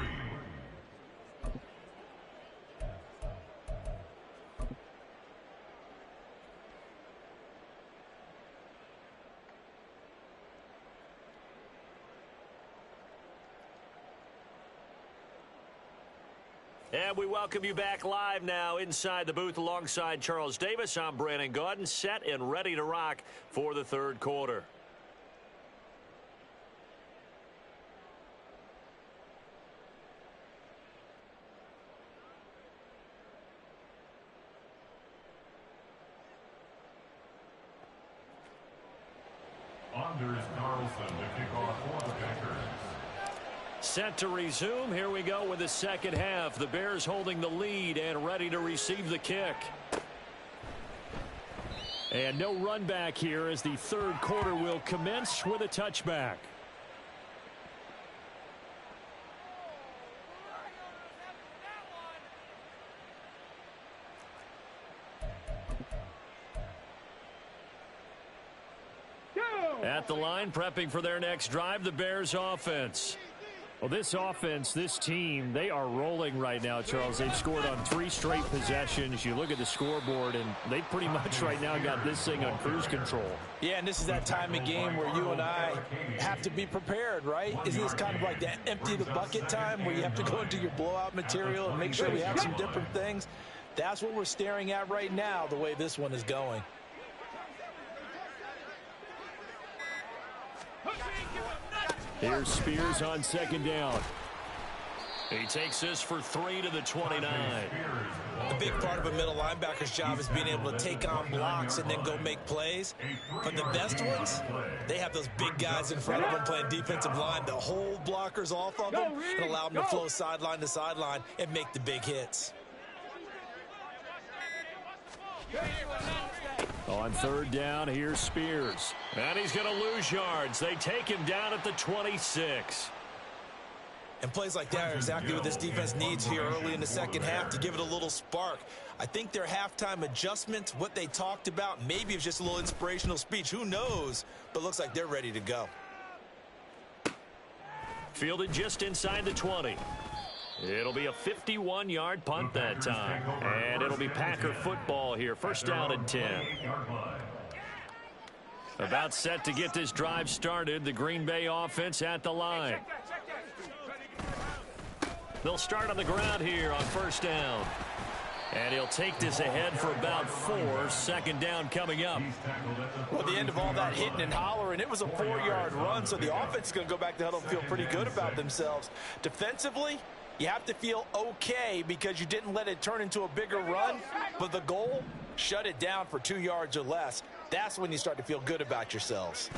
And we welcome you back live now inside the booth alongside Charles Davis. I'm Brandon Gaudin, set and ready to rock for the third quarter. Anders Carlson to kick off for the Packers. Set to resume. Here we go with the second half. The Bears holding the lead and ready to receive the kick. And no run back here as the third quarter will commence with a touchback. At the line, prepping for their next drive, the Bears offense. Well, this offense, this team, they are rolling right now, Charles. They've scored on 3 straight possessions. You look at the scoreboard, and they pretty much right now got this thing on cruise control. Yeah, and this is that time of game where you and I have to be prepared, right? Isn't this kind of like that empty the bucket time where you have to go into your blowout material and make sure we have some different things? That's what we're staring at right now, the way this one is going. Here's Spears on second down. He takes this for 3 to the 29. A big part of a middle linebacker's job is being able to take on blocks and then go make plays. But the best ones, they have those big guys in front of them playing defensive line that hold blockers off of them and allow them to flow sideline to sideline and make the big hits. On third down, here's Spears. And he's going to lose yards. They take him down at the 26. And plays like that are exactly what this defense needs here early in the second half to give it a little spark. I think their halftime adjustments, what they talked about, maybe it's just a little inspirational speech. Who knows? But looks like they're ready to go. Fielded just inside the 20. It'll be a 51-yard punt that time. And it'll be Packer football here. First down and 10. About set to get this drive started. The Green Bay offense at the line. They'll start on the ground here on first down. And he'll take this ahead for about 4. Second down coming up. Well, at the end of all that hitting and hollering, it was a 4-yard run, so the offense is going to go back to huddle and feel pretty good about themselves. Defensively, you have to feel okay because you didn't let it turn into a bigger run, but the goal, shut it down for 2 yards or less. That's when you start to feel good about yourselves.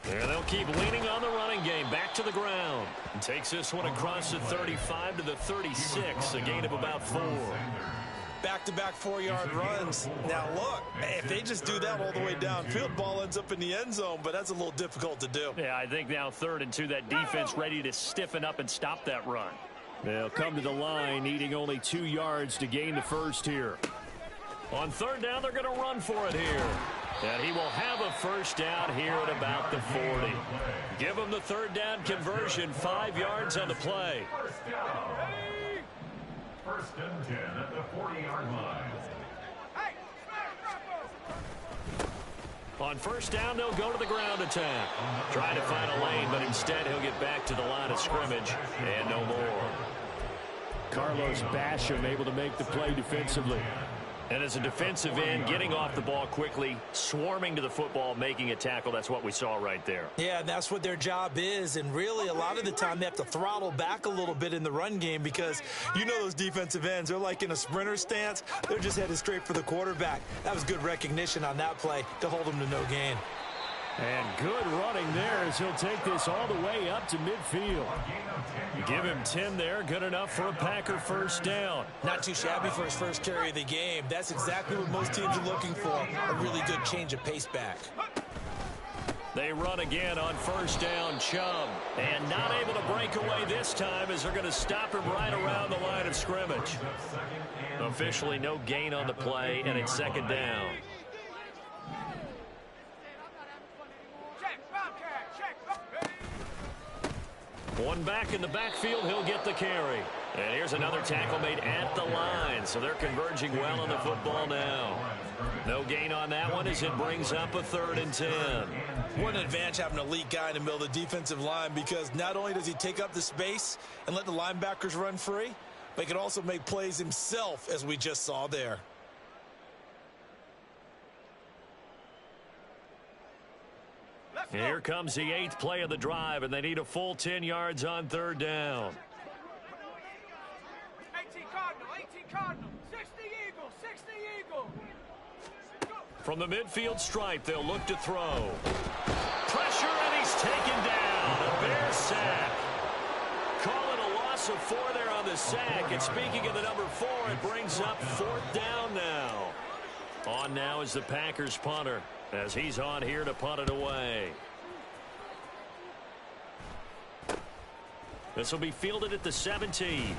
And they'll keep leaning on the running game. Back to the ground. And takes this one across the 35 to the 36. A gain of about 4. Back-to-back 4-yard runs. Now, look, if they just do that all the way downfield, ball ends up in the end zone, but that's a little difficult to do. Yeah, I think now 3rd and 2, that defense ready to stiffen up and stop that run. They'll come to the line, needing only 2 yards to gain the first here. On third down, they're going to run for it here. And he will have a first down here at about the 40. Give him the third down conversion, 5 yards on the play. First and 10 at the 40-yard line. On first down, they'll go to the ground attack. Trying to find a lane, but instead he'll get back to the line of scrimmage and no more. Carlos Basham able to make the play defensively. And as a defensive end, getting off the ball quickly, swarming to the football, making a tackle, that's what we saw right there. Yeah, and that's what their job is. And really, a lot of the time, they have to throttle back a little bit in the run game because you know those defensive ends, they're like in a sprinter stance. They're just headed straight for the quarterback. That was good recognition on that play to hold them to no gain. And good running there as he'll take this all the way up to midfield. Give him 10 there, good enough for a Packer first down. Not too shabby for his first carry of the game. That's exactly what most teams are looking for, a really good change of pace back. They run again on first down, Chubb. And not able to break away this time as they're going to stop him right around the line of scrimmage. Officially no gain on the play, and it's second down. One back in the backfield, he'll get the carry. And here's another tackle made at the line, so they're converging well on the football now. No gain on that one as it brings up a 3rd and 10. What an advantage having an elite guy in the middle of the defensive line because not only does he take up the space and let the linebackers run free, but he can also make plays himself, as we just saw there. Here comes the 8th play of the drive, and they need a full 10 yards on third down. 18 Cardinal, 60 Eagle, 60 Eagle. From the midfield stripe, they'll look to throw. Pressure, and he's taken down. A Bear sack. Call it a loss of 4 there on the sack. And speaking of the number 4, it brings up 4th down now. On now is the Packers punter, as he's on here to punt it away. This will be fielded at the 17.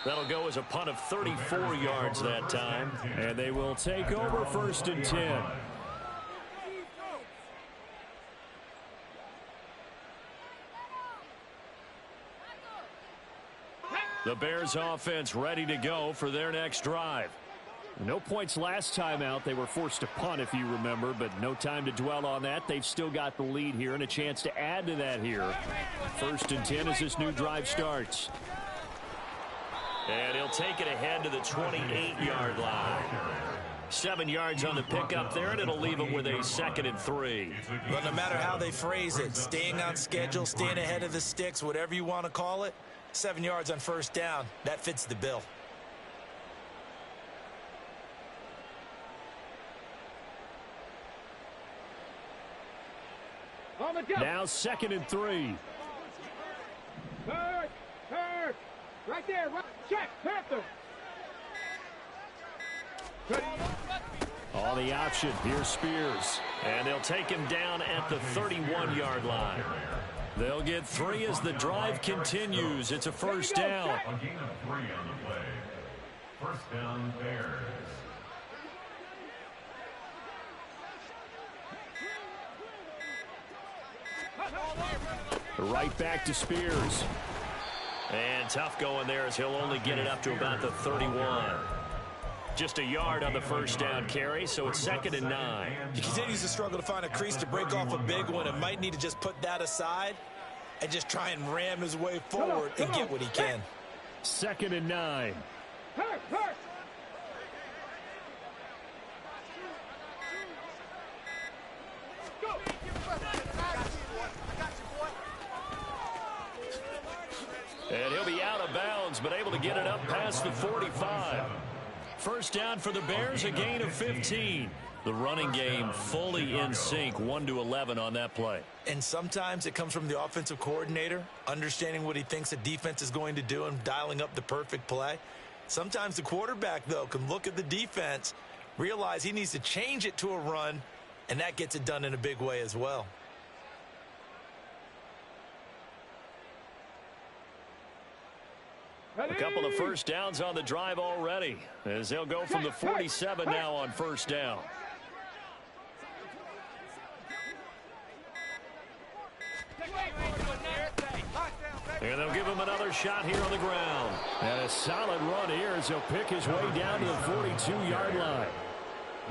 That'll go as a punt of 34 yards that time. And they will take over 1st and 10. The Bears offense ready to go for their next drive. No points last time out. They were forced to punt, if you remember, but no time to dwell on that. They've still got the lead here and a chance to add to that here. 1st and 10 as this new drive starts. And he'll take it ahead to the 28-yard line. 7 yards on the pickup there, and it'll leave him with a 2nd and 3. But no matter how they phrase it, staying on schedule, staying ahead of the sticks, whatever you want to call it, 7 yards on 1st down, that fits the bill. Now 2nd and 3. Hurt! Right there, right. Check, Panther! On the option, here's Spears. And they'll take him down at the 31-yard line. They'll get 3 as the drive continues. It's a 1st down. A gain of 3 on the play. 1st down, Bears. Right back to Spears. And tough going there as he'll only get it up to about the 31. Just a yard on the 1st down carry, so it's 2nd and 9. He continues to struggle to find a crease to break off a big one and might need to just put that aside and just try and ram his way forward and get what he can. 2nd and 9. Hurt! Go! And he'll be out of bounds, but able to get it up past the 45. 1st down for the Bears, a gain of 15. The running game fully in sync, 1-11 on that play. And sometimes it comes from the offensive coordinator, understanding what he thinks the defense is going to do and dialing up the perfect play. Sometimes the quarterback, though, can look at the defense, realize he needs to change it to a run, and that gets it done in a big way as well. A couple of 1st downs on the drive already, as they'll go from the 47 now on 1st down. And they'll give him another shot here on the ground. And a solid run here as he'll pick his way down to the 42-yard line.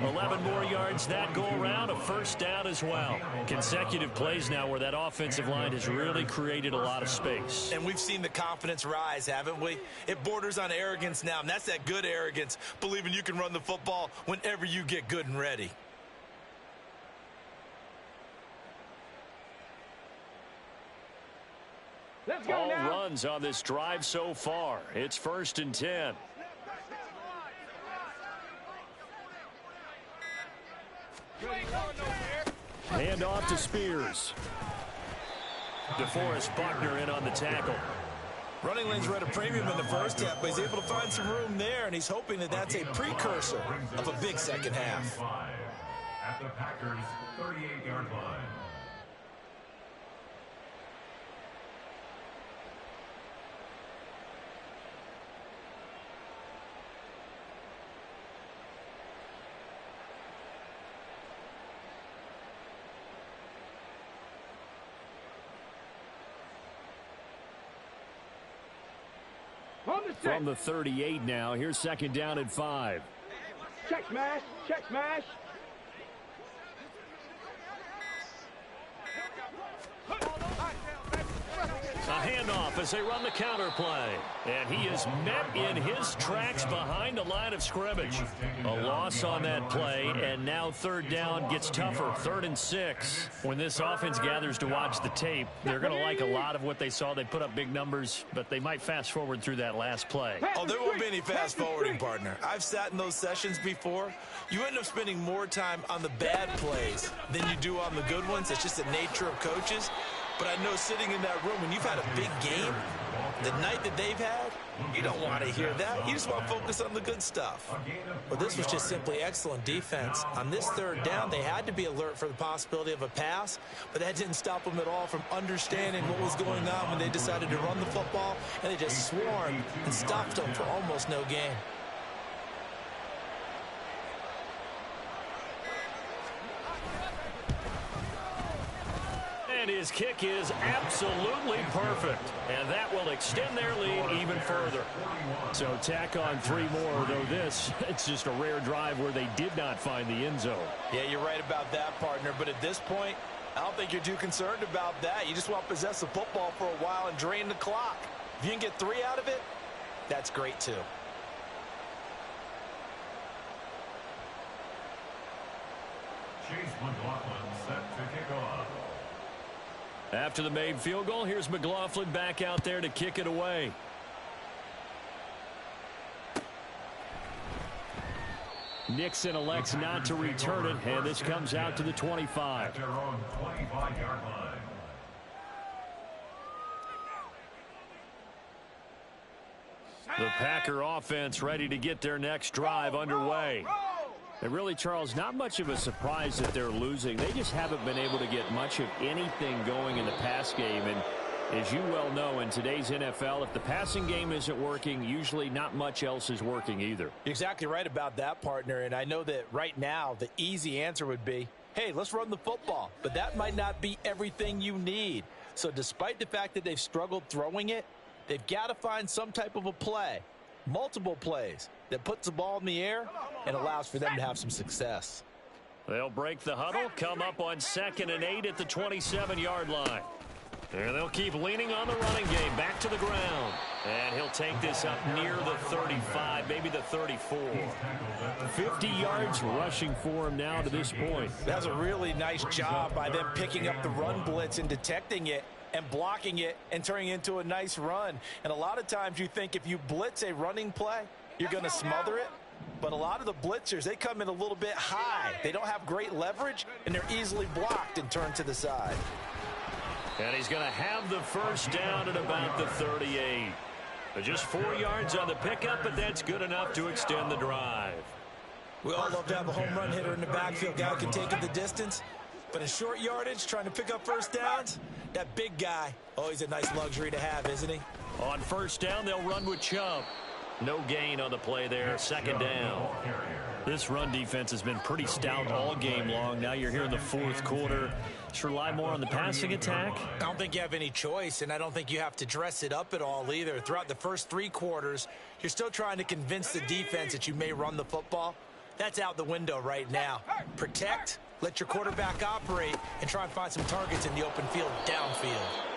11 more yards that go around, a 1st down as well. Consecutive plays now where that offensive line has really created a lot of space. And we've seen the confidence rise, haven't we? It borders on arrogance now, and that's that good arrogance, believing you can run the football whenever you get good and ready. Let's go All now. runs on this drive so far. It's 1st and 10. Hand off to Spears. DeForest Buckner in on the tackle. Running lanes were at a premium in the 1st half, but he's able to find some room there, and he's hoping that that's a precursor of a big 2nd half. At the Packers' 38-yard line. From the 38 now, here's 2nd down and 5. Check smash. Check smash. A handoff as they run the counter play. And he is met in his tracks behind the line of scrimmage. A loss on that play, and now 3rd down gets tougher. 3rd and 6. When this offense gathers to watch the tape, they're going to like a lot of what they saw. They put up big numbers, but they might fast forward through that last play. Oh, there won't be any fast forwarding, partner. I've sat in those sessions before. You end up spending more time on the bad plays than you do on the good ones. It's just the nature of coaches. But I know sitting in that room, when you've had a big game, the night that they've had, you don't want to hear that. You just want to focus on the good stuff. Well, this was just simply excellent defense. On this 3rd down, they had to be alert for the possibility of a pass, but that didn't stop them at all from understanding what was going on when they decided to run the football, and they just swarmed and stopped them for almost no gain. And his kick is absolutely perfect. And that will extend their lead even further. So tack on 3 more, though this, it's just a rare drive where they did not find the end zone. Yeah, you're right about that, partner. But at this point, I don't think you're too concerned about that. You just want to possess the football for a while and drain the clock. If you can get 3 out of it, that's great too. Chase McLaughlin set to kick off. After the made field goal, here's McLaughlin back out there to kick it away. Nixon elects not to return it, and this comes out to the 25. At their own 25-yard line. The Packer offense ready to get their next drive underway. And really, Charles, not much of a surprise that they're losing. They just haven't been able to get much of anything going in the pass game. And as you well know, in today's NFL, if the passing game isn't working, usually not much else is working either. You're exactly right about that, partner. And I know that right now the easy answer would be, hey, let's run the football. But that might not be everything you need. So despite the fact that they've struggled throwing it, they've got to find some type of a play, multiple plays, that puts the ball in the air and allows for them to have some success. They'll break the huddle, come up on 2nd and 8 at the 27-yard line. And they'll keep leaning on the running game, back to the ground. And he'll take this up near the 35, maybe the 34. 50 yards rushing for him now to this point. That's a really nice job by them picking up the run blitz and detecting it and blocking it and turning it into a nice run. And a lot of times you think if you blitz a running play, you're going to smother it. But a lot of the blitzers, they come in a little bit high. They don't have great leverage, and they're easily blocked and turned to the side. And he's going to have the first down at about the 38. Just 4 yards on the pickup, but that's good enough to extend the drive. We all love to have a home run hitter in the backfield, guy who can take it the distance. But in short yardage, trying to pick up first downs, that big guy, always a nice luxury to have, isn't he? On first down, they'll run with Chubb. No gain on the play there, 2nd down. This run defense has been pretty stout all game long. Now you're here in the 4th quarter. Just rely more on the passing attack. I don't think you have any choice, and I don't think you have to dress it up at all either. Throughout the first 3 quarters, you're still trying to convince the defense that you may run the football. That's out the window right now. Protect, let your quarterback operate, and try and find some targets in the open field downfield.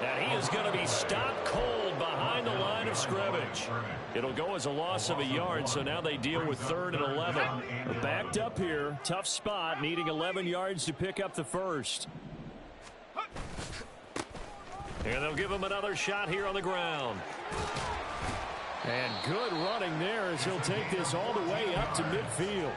And he is going to be stopped cold behind the line of scrimmage. It'll go as a loss of a yard, so now they deal with 3rd and 11. They're backed up here. Tough spot, needing 11 yards to pick up the first. And they'll give him another shot here on the ground. And good running there as he'll take this all the way up to midfield.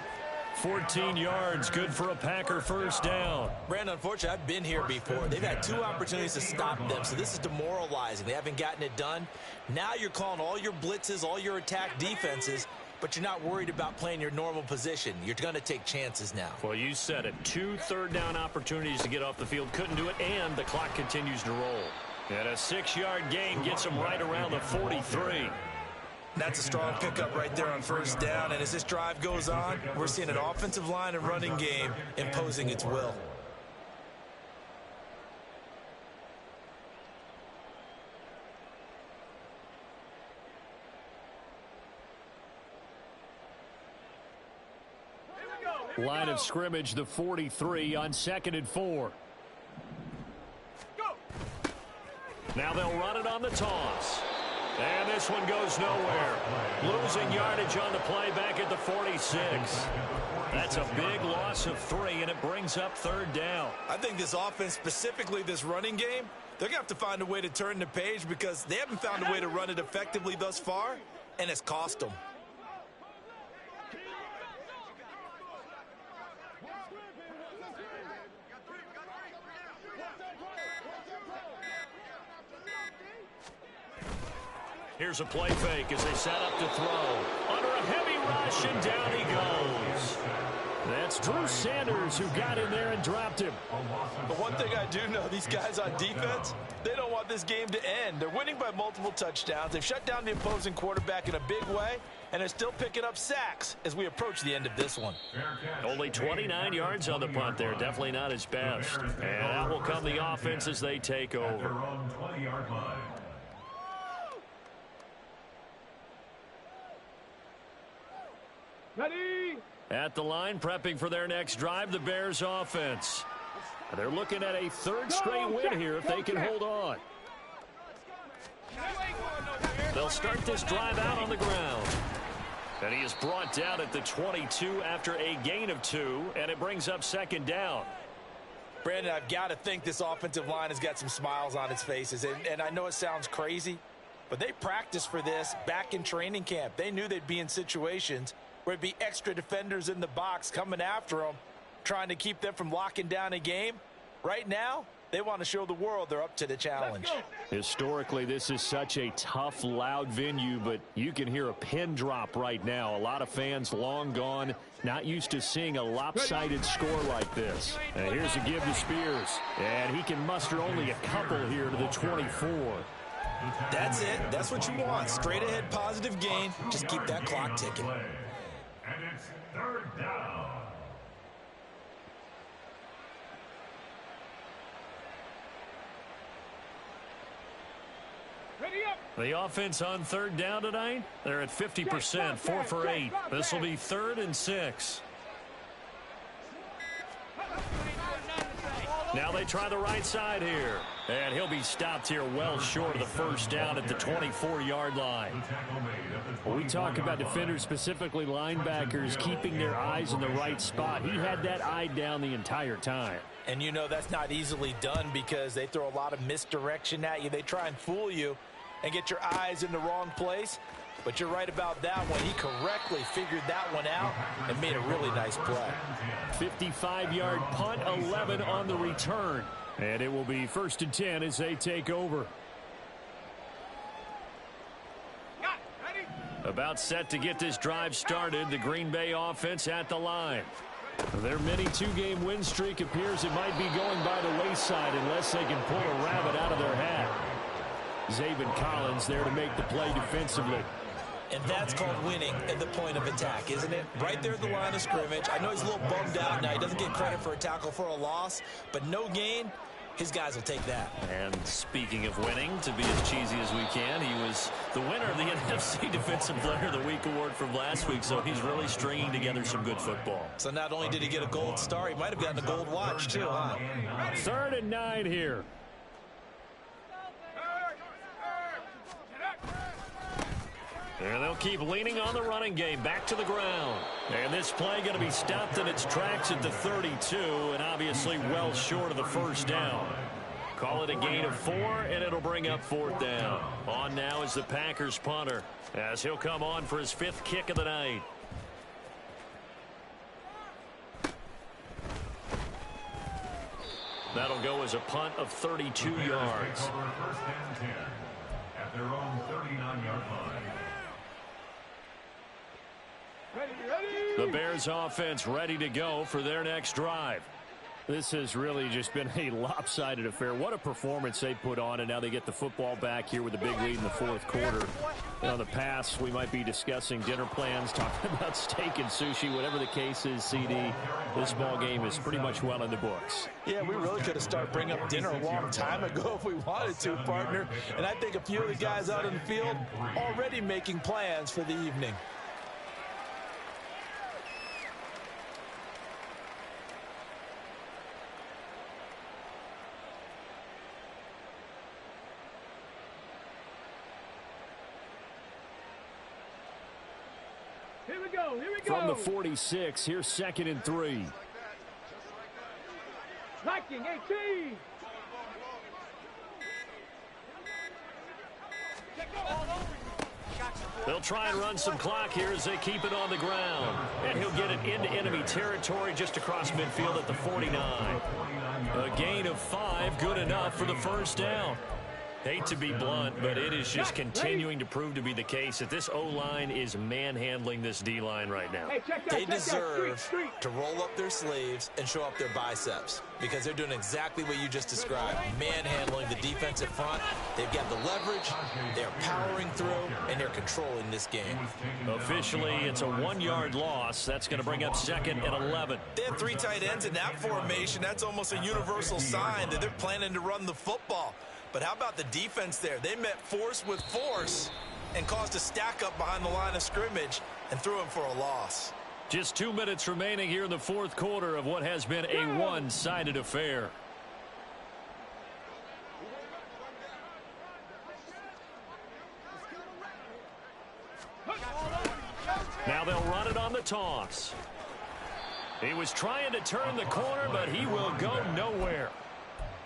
14 yards, good for a Packer first down. Brandon, unfortunately, I've been here before. They've had 2 opportunities to stop them, so this is demoralizing. They haven't gotten it done. Now you're calling all your blitzes, all your attack defenses, but you're not worried about playing your normal position. You're going to take chances now. Well, you said it. 2 third-down opportunities to get off the field. Couldn't do it, and the clock continues to roll. And a 6-yard gain gets them right around the 43. That's a strong pickup right there on first down. And as this drive goes on, we're seeing an offensive line and running game imposing its will. Line of scrimmage, the 43 on 2nd and 4. Now they'll run it on the toss. And this one goes nowhere. Losing yardage on the play back at the 46. That's a big loss of 3, and it brings up 3rd down. I think this offense, specifically this running game, they're going to have to find a way to turn the page because they haven't found a way to run it effectively thus far, and it's cost them. Here's a play fake as they set up to throw. Under a heavy rush, and down he goes. That's Drew Sanders who got in there and dropped him. But one thing I do know, these guys on defense, they don't want this game to end. They're winning by multiple touchdowns. They've shut down the opposing quarterback in a big way, and they're still picking up sacks as we approach the end of this one. Only 29 yards on the punt there. Definitely not his best. And out will come the offense as they take over. 20-yard line. Ready? At the line, prepping for their next drive, the Bears offense. They're looking at a third straight win here if they can hold on. They'll start this drive out on the ground. And he is brought down at the 22 after a gain of 2, and it brings up second down. Brandon, I've got to think this offensive line has got some smiles on its faces. And I know it sounds crazy, but they practiced for this back in training camp. They knew they'd be in situations where it'd be extra defenders in the box coming after them, trying to keep them from locking down a game. Right now, they want to show the world they're up to the challenge. Historically, this is such a tough, loud venue, but you can hear a pin drop right now. A lot of fans long gone, not used to seeing a lopsided score like this. And here's a give to Spears, and he can muster only a couple here to the 24. That's it. That's what you want. Straight ahead positive gain. Just keep that clock ticking. And it's third down. Ready up. The offense on third down tonight, they're at 50%, 4 for 8. This will be 3rd and 6. Now they try the right side here. And he'll be stopped here well short of the first down at the 24-yard line. When we talk about defenders, specifically linebackers, keeping their eyes in the right spot, he had that eye down the entire time. And you know that's not easily done because they throw a lot of misdirection at you. They try and fool you and get your eyes in the wrong place. But you're right about that one. He correctly figured that one out and made a really nice play. 55-yard punt, 11 on the return. And it will be 1st and 10 as they take over. Ready? About set to get this drive started, the Green Bay offense at the line. Their mini 2-game win streak appears it might be going by the wayside unless they can pull a rabbit out of their hat. Zaven Collins there to make the play defensively. And that's called winning at the point of attack, isn't it? Right there at the line of scrimmage. I know he's a little bummed out now. He doesn't get credit for a tackle for a loss, but no gain, his guys will take that. And speaking of winning, to be as cheesy as we can, he was the winner of the NFC Defensive Player of the Week award from last week, so he's really stringing together some good football. So not only did he get a gold star, he might have gotten a gold watch too, huh? 3rd and 9 here. And they'll keep leaning on the running game. Back to the ground. And this play going to be stopped in its tracks at the 32, and obviously well short of the first down. Call it a gain of 4, and it'll bring up 4th down. On now is the Packers punter, as he'll come on for his 5th kick of the night. That'll go as a punt of 32 yards. 1st and 10 at their own 39-yard line. The Bears offense ready to go for their next drive. This has really just been a lopsided affair. What a performance they put on, and now they get the football back here with a big lead in the 4th quarter. In the past, we might be discussing dinner plans, talking about steak and sushi, whatever the case is, CD. This ball game is pretty much well in the books. Yeah, we really could have started bringing up dinner a long time ago if we wanted to, partner. And I think a few of the guys out in the field already making plans for the evening. Here we go. Here we go. From the 46, here's 2nd and 3. Liking 18. They'll try and run some clock here as they keep it on the ground. And he'll get it into enemy territory just across midfield at the 49. A gain of 5, good enough for the first down. Hate to be blunt, but it is just continuing to prove to be the case that this O-line is manhandling this D-line right now. They deserve to roll up their sleeves and show up their biceps because they're doing exactly what you just described, manhandling the defensive front. They've got the leverage, they're powering through, and they're controlling this game. Officially, it's a 1-yard loss. That's going to bring up 2nd and 11. They have 3 tight ends in that formation. That's almost a universal sign that they're planning to run the football. But how about the defense there? They met force with force and caused a stack up behind the line of scrimmage and threw him for a loss. Just 2 minutes remaining here in the 4th quarter of what has been a one-sided affair. Now they'll run it on the toss. He was trying to turn the corner, but he will go nowhere.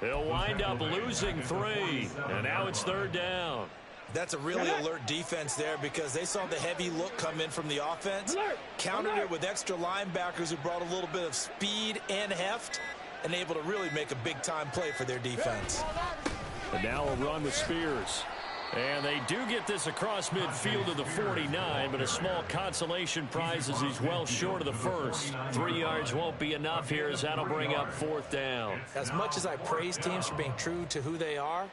He'll wind up losing 3, and now it's 3rd down. That's a really alert defense there because they saw the heavy look come in from the offense, countered it with extra linebackers who brought a little bit of speed and heft, and able to really make a big-time play for their defense. And now a run with Spears. And they do get this across midfield to the 49, but a small consolation prize as he's well short of the first. 3 yards won't be enough here as that'll bring up 4th down. As much as I praise teams for being true to who they are,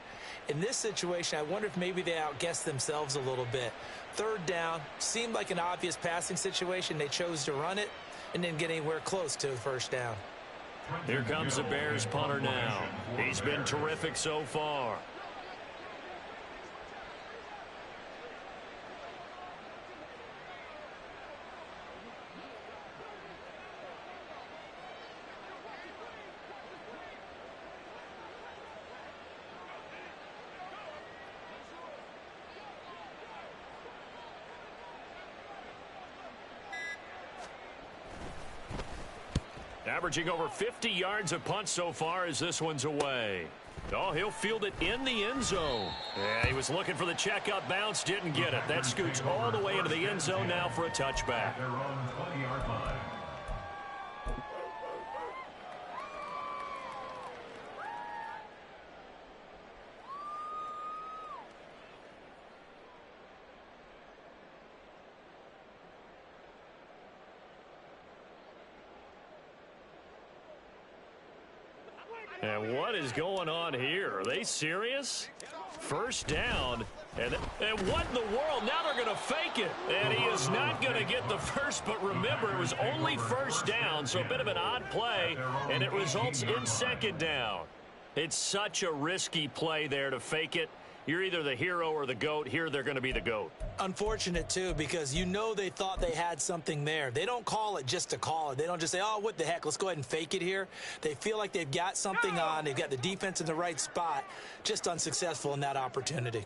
in this situation, I wonder if maybe they outguessed themselves a little bit. 3rd down seemed like an obvious passing situation. They chose to run it and didn't get anywhere close to the 1st down. Here comes the Bears punter now. He's been terrific so far. Averaging over 50 yards a punt so far as this one's away. Oh, he'll field it in the end zone. Yeah, he was looking for the checkup bounce, didn't get it. That scoots all the way into the end zone now for a touchback. Their own 20-yard line. And what is going on here? Are they serious? 1st down. And what in the world? Now they're going to fake it. And he is not going to get the first, but remember, it was only 1st down, so a bit of an odd play, and it results in 2nd down. It's such a risky play there to fake it. You're either the hero or the GOAT. Here they're going to be the GOAT. Unfortunate, too, because you know they thought they had something there. They don't call it just to call it. They don't just say, oh, what the heck, let's go ahead and fake it here. They feel like they've got something on. They've got the defense in the right spot. Just unsuccessful in that opportunity.